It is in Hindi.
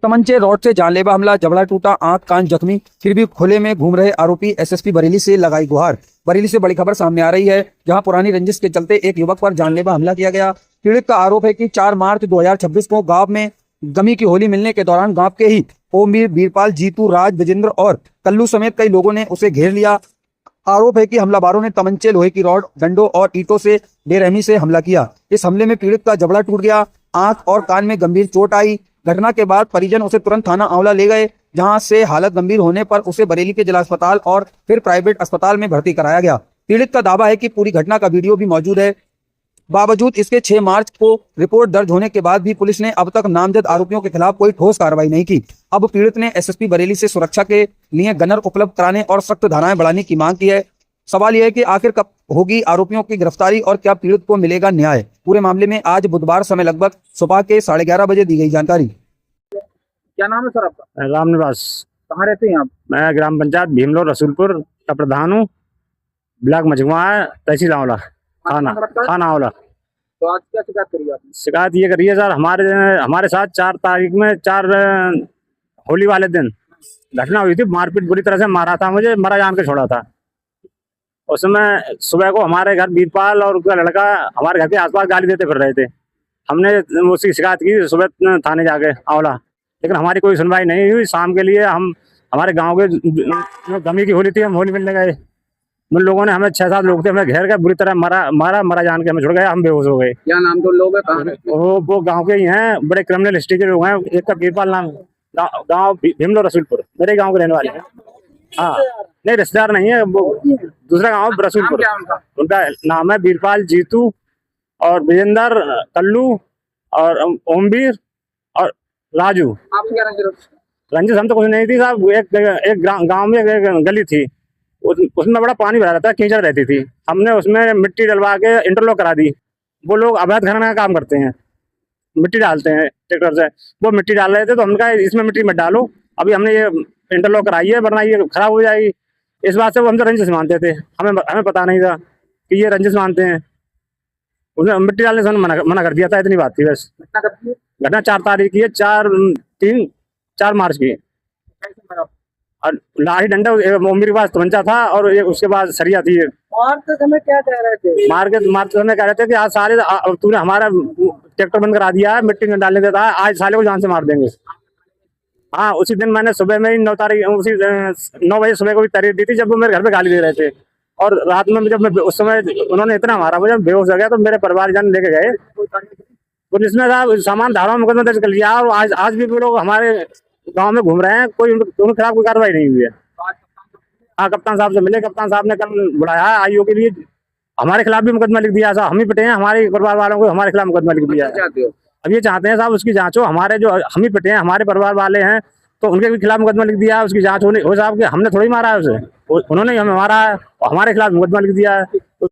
तमंचे रॉड से जानलेवा हमला, जबड़ा टूटा, आंख कान जख्मी, फिर भी खुले में घूम रहे आरोपी। एसएसपी बरेली से लगाई गुहार। बरेली से बड़ी खबर सामने आ रही है, जहां पुरानी रंजिश के चलते एक युवक पर जानलेवा हमला किया गया। पीड़ित का आरोप है कि 4 मार्च 2026 को गांव में गमी की होली मिलने के दौरान गांव के ही ओमवीर, बीरपाल, जीतू, राज, विजेंद्र और कल्लू समेत कई लोगों ने उसे घेर लिया। आरोप है कि हमलावरों ने तमंचे, लोहे की रॉड, डंडों और ईंटों से बेरहमी से हमला किया। इस हमले में पीड़ित का जबड़ा टूट गया, आंख और कान में गंभीर चोट आई। घटना के बाद परिजन उसे तुरंत थाना आंवला ले गए, जहां से हालत गंभीर होने पर उसे बरेली के जिला अस्पताल और फिर प्राइवेट अस्पताल में भर्ती कराया गया। पीड़ित का दावा है कि पूरी घटना का वीडियो भी मौजूद है। बावजूद इसके 6 मार्च को रिपोर्ट दर्ज होने के बाद भी पुलिस ने अब तक नामजद आरोपियों के खिलाफ कोई ठोस कार्रवाई नहीं की। अब पीड़ित ने एसएसपी बरेली से सुरक्षा के लिए गनर उपलब्ध कराने और सख्त धाराएं बढ़ाने की मांग की है। सवाल यह है कि आखिर कब होगी आरोपियों की गिरफ्तारी और क्या पीड़ित को मिलेगा न्याय। पूरे मामले में आज बुधवार समय लगभग सुबह के 11:30 बजे दी गई जानकारी। क्या नाम है सर आपका? राम निवास। कहाँ रहते हैं आप? मैं ग्राम पंचायत भीमलोर रसूलपुर का प्रधान हूँ। ब्लॉक मझगुआ है, तहसील आंवला, थाना आंवला। तो आज क्या शिकायत करी आपने? शिकायत ये करिए सर, हमारे साथ 4 तारीख में 4 होली वाले दिन घटना हुई थी। मारपीट बुरी तरह से मारा था, मुझे मरा जान के छोड़ा था। उस समय सुबह को हमारे घर बीरपाल और उसका लड़का हमारे घर के आसपास गाली देते फिर रहे थे। हमने उसकी शिकायत की सुबह थाने जाके आंवला, लेकिन हमारी कोई सुनवाई नहीं हुई। शाम के लिए हम हमारे गांव के गमी की होली थी, हम होली मिलने गए। उन लोगों ने हमें 6-7 लोग थे, हमें घेर के बुरी तरह मरा जान के हमें छोड़ गए। हम बेहोश हो गए। क्या नाम तो लोग है? वो गांव के ही हैं, बड़े क्रिमिनल हिस्ट्री के लोग हैं। एक का बीरपाल नाम, गांव भीमलोर रसूलपुर, मेरे गांव के रहने वाले हैं। हाँ, नहीं रिश्तेदार नहीं है, वो दूसरा गांव रसूलपुर। उनका नाम है बीरपाल, जीतू और विजेंद्र, कल्लू और ओमवीर और राजू। आपसे क्या रंजिश हम तो कुछ नहीं थी साहब। एक गांव में एक गली थी, उसमें बड़ा पानी भरा रहता, कीचड़ रहती थी। हमने उसमें मिट्टी डलवा के इंटरलॉक करा दी। वो लोग अवैध खनन का काम करते हैं, मिट्टी डालते हैं ट्रैक्टर से। वो मिट्टी डाल रहे थे तो हमने कहा इसमें मिट्टी मत डालो, अभी हमने ये इंटरलॉक कराई है, वरना ये खराब हो जाएगी। इस बात से वो हमसे रंजिश मानते थे। हमें पता नहीं था कि ये रंजिश मानते हैं। उसने मिट्टी डालने से मना कर दिया था, इतनी बात थी बस। घटना 4 तारीख की है, 4 मार्च की। और लाठी डंडा, मम्मी के पास तमंचा था और उसके बाद सरिया थी। मारते समय क्या कह रहे थे? मारते समय कह रहे थे कि आज सारे तूने हमारा ट्रैक्टर बंद करा दिया है, मिट्टी में डालने देता है, आज साले को जान से मार देंगे। हाँ, उसी दिन मैंने सुबह में ही 9 तारीख, उसी 9 बजे सुबह को भी तारीख दी थी, जब वो मेरे घर पे गाली दे रहे थे। और रात में जब मैं उस समय उन्होंने इतना मारा, मुझे बेहोश हो गया, तो मेरे परिवारजन लेके गए पुलिस में। सामान धारा में मुकदमा दर्ज कर लिया और आज भी वो लोग हमारे गांव में घूम रहे हैं। कोई उनके खिलाफ कोई कार्रवाई नहीं हुई है। हाँ, कप्तान साहब से मिले, कप्तान साहब ने कल बुलाया है आईओ के लिए। हमारे खिलाफ भी मुकदमा लिख दिया साहब, हम ही पिटे हैं, हमारे परिवार वालों को हमारे खिलाफ मुकदमा लिख दिया है। अब ये चाहते हैं साहब उसकी जांच हो, हमारे जो हम ही पिटे हैं, हमारे परिवार वाले हैं, तो उनके भी खिलाफ मुकदमा लिख दिया है, उसकी जांच हो साहब कि हमने थोड़ी मारा है उसे, उन्होंने हमें मारा है और हमारे खिलाफ मुकदमा लिख दिया है।